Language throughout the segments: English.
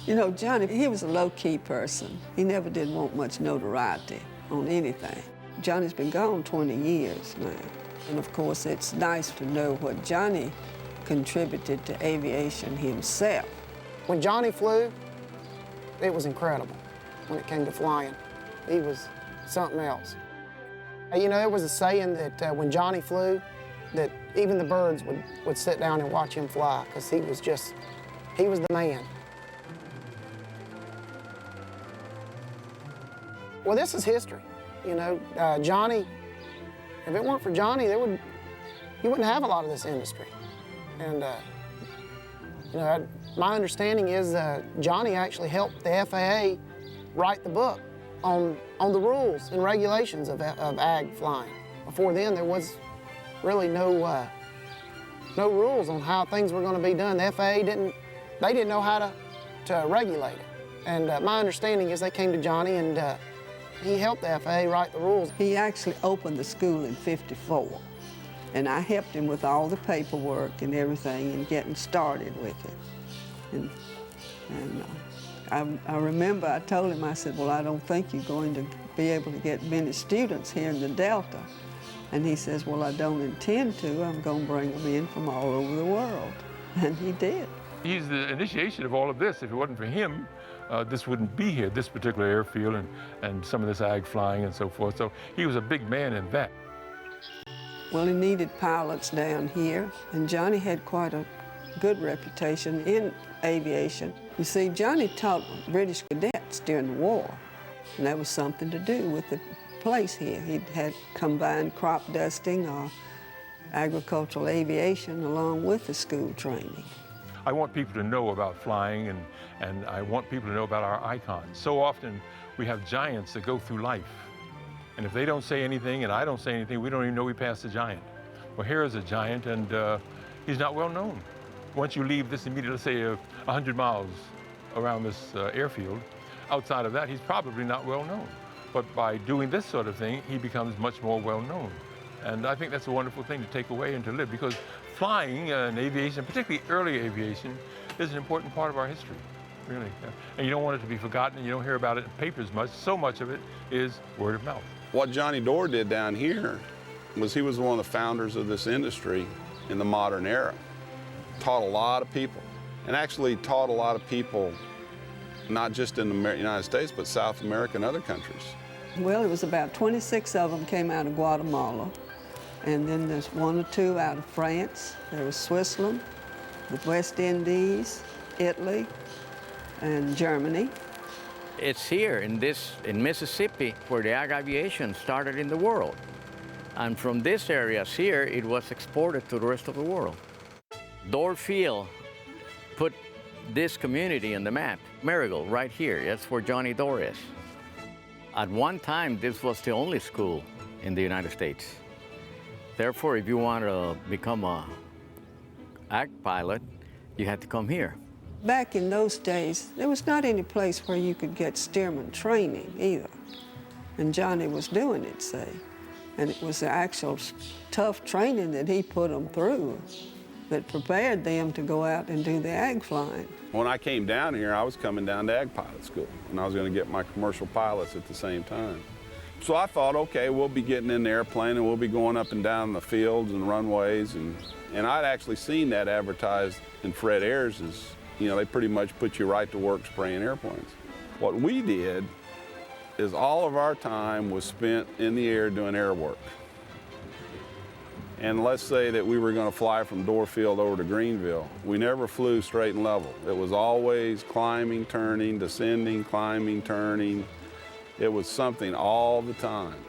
You know, Johnny, he was a low-key person. He never did want much notoriety on anything. Johnny's been gone 20 years now. And of course, it's nice to know what Johnny contributed to aviation himself. When Johnny flew, it was incredible when it came to flying. He was something else. You know, there was a saying that when Johnny flew, that even the birds would sit down and watch him fly, because he was the man. Well, this is history. You know, Johnny, if it weren't for Johnny, you wouldn't have a lot of this industry. And, you know, my understanding is Johnny actually helped the FAA write the book on the rules and regulations of ag flying. Before then, there was really no rules on how things were going to be done. The FAA didn't know how to regulate it. And my understanding is they came to Johnny and he helped the FAA write the rules. He actually opened the school in '54, and I helped him with all the paperwork and everything and getting started with it. And I remember I told him, I said, well, I don't think you're going to be able to get many students here in the Delta. And he says, well, I don't intend to. I'm going to bring them in from all over the world. And he did. He's the initiation of all of this. If it wasn't for him, this wouldn't be here, this particular airfield and some of this ag flying and so forth. So he was a big man in that. Well, he needed pilots down here, and Johnny had quite a good reputation in aviation. You see, Johnny taught British cadets during the war, and that was something to do with the place here. He'd had combined crop dusting or agricultural aviation along with the school training. I want people to know about flying, and I want people to know about our icons. So often we have giants that go through life, and if they don't say anything and I don't say anything, we don't even know we passed a giant. Well, here is a giant, and he's not well known. Once you leave this immediate, let's say 100 miles around this airfield, outside of that, he's probably not well known. But by doing this sort of thing, he becomes much more well known. And I think that's a wonderful thing to take away and to live, because flying and aviation, particularly early aviation, is an important part of our history, really. And you don't want it to be forgotten, and you don't hear about it in papers much. So much of it is word of mouth. What Johnny Dorr did down here was he was one of the founders of this industry in the modern era. Taught a lot of people, and actually taught a lot of people, not just in the United States, but South America and other countries. Well, it was about 26 of them came out of Guatemala, and then there's 1 or 2 out of France. There was Switzerland, the West Indies, Italy, and Germany. It's here in Mississippi where the ag aviation started in the world. And from these areas here, it was exported to the rest of the world. Dorr Field put this community on the map. Marigold, right here, that's where Johnny Dorr is. At one time, this was the only school in the United States. Therefore, if you want to become a ag pilot, you had to come here. Back in those days, there was not any place where you could get steerman training either. And Johnny was doing it, say. And it was the actual tough training that he put them through that prepared them to go out and do the ag flying. When I came down here, I was coming down to ag pilot school, and I was going to get my commercial pilots at the same time. So I thought, okay, we'll be getting in the airplane and we'll be going up and down the fields and runways, and I'd actually seen that advertised in Fred Ayres's. You know, they pretty much put you right to work spraying airplanes. What we did is all of our time was spent in the air doing air work. And let's say that we were going to fly from Dorr Field over to Greenville. We never flew straight and level. It was always climbing, turning, descending, climbing, turning. It was something all the time.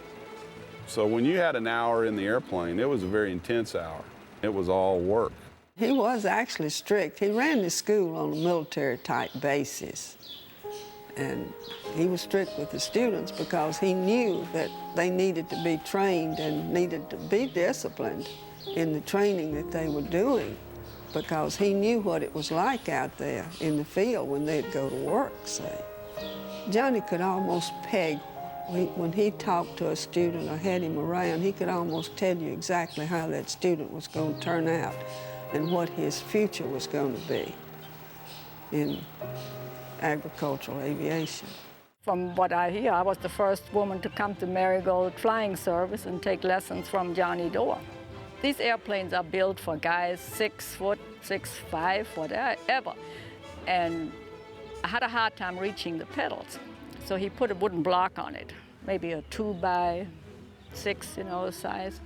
So when you had an hour in the airplane, it was a very intense hour. It was all work. He was actually strict. He ran the school on a military-type basis. And he was strict with the students because he knew that they needed to be trained and needed to be disciplined in the training that they were doing, because he knew what it was like out there in the field when they'd go to work, say. Johnny could almost peg. When he talked to a student or had him around, he could almost tell you exactly how that student was going to turn out and what his future was going to be. agricultural aviation. From what I hear, I was the first woman to come to Marigold Flying Service and take lessons from Johnny Dorr. These airplanes are built for guys 6 foot, 6'5", whatever. And I had a hard time reaching the pedals. So he put a wooden block on it, maybe a 2x6, size.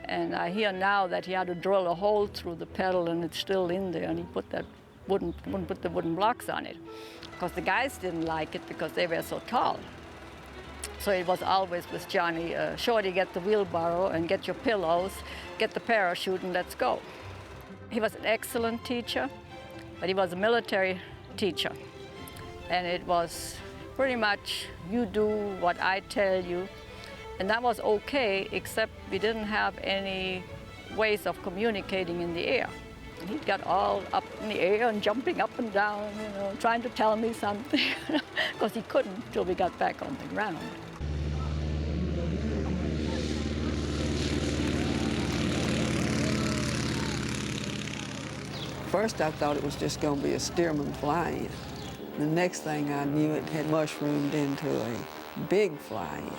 And I hear now that he had to drill a hole through the pedal and it's still in there, and he put the wooden blocks on it. Because the guys didn't like it because they were so tall. So it was always with Johnny, Shorty, get the wheelbarrow and get your pillows, get the parachute and let's go. He was an excellent teacher, but he was a military teacher. And it was pretty much, you do what I tell you. And that was okay, except we didn't have any ways of communicating in the air. And he got all up in the air and jumping up and down, trying to tell me something, because he couldn't until we got back on the ground. First, I thought it was just going to be a Stearman fly-in. The next thing I knew, it had mushroomed into a big fly-in.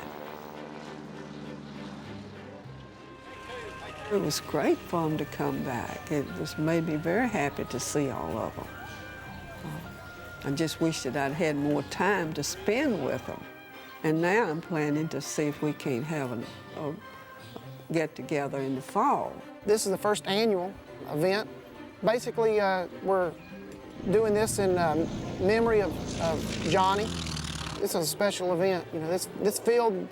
It was great for them to come back. It made me very happy to see all of them. I just wish that I'd had more time to spend with them. And now I'm planning to see if we can't have a get-together in the fall. This is the first annual event. Basically, we're doing this in memory of Johnny. This is a special event. This field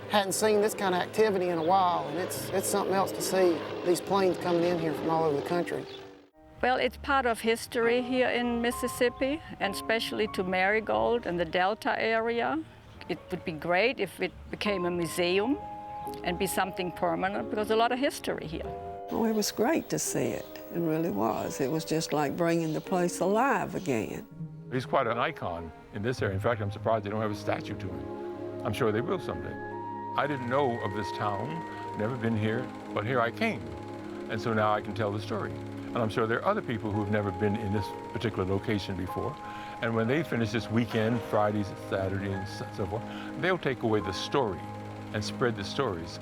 hadn't seen this kind of activity in a while, and it's something else to see these planes coming in here from all over the country. Well, it's part of history here in Mississippi, and especially to Marigold and the Delta area. It would be great if it became a museum and be something permanent, because there's a lot of history here. Oh, it was great to see it. It really was. It was just like bringing the place alive again. He's quite an icon in this area. In fact, I'm surprised they don't have a statue to him. I'm sure they will someday. I didn't know of this town, never been here, but here I came. And so now I can tell the story. And I'm sure there are other people who've never been in this particular location before. And when they finish this weekend, Fridays, Saturday, and so forth, they'll take away the story and spread the stories.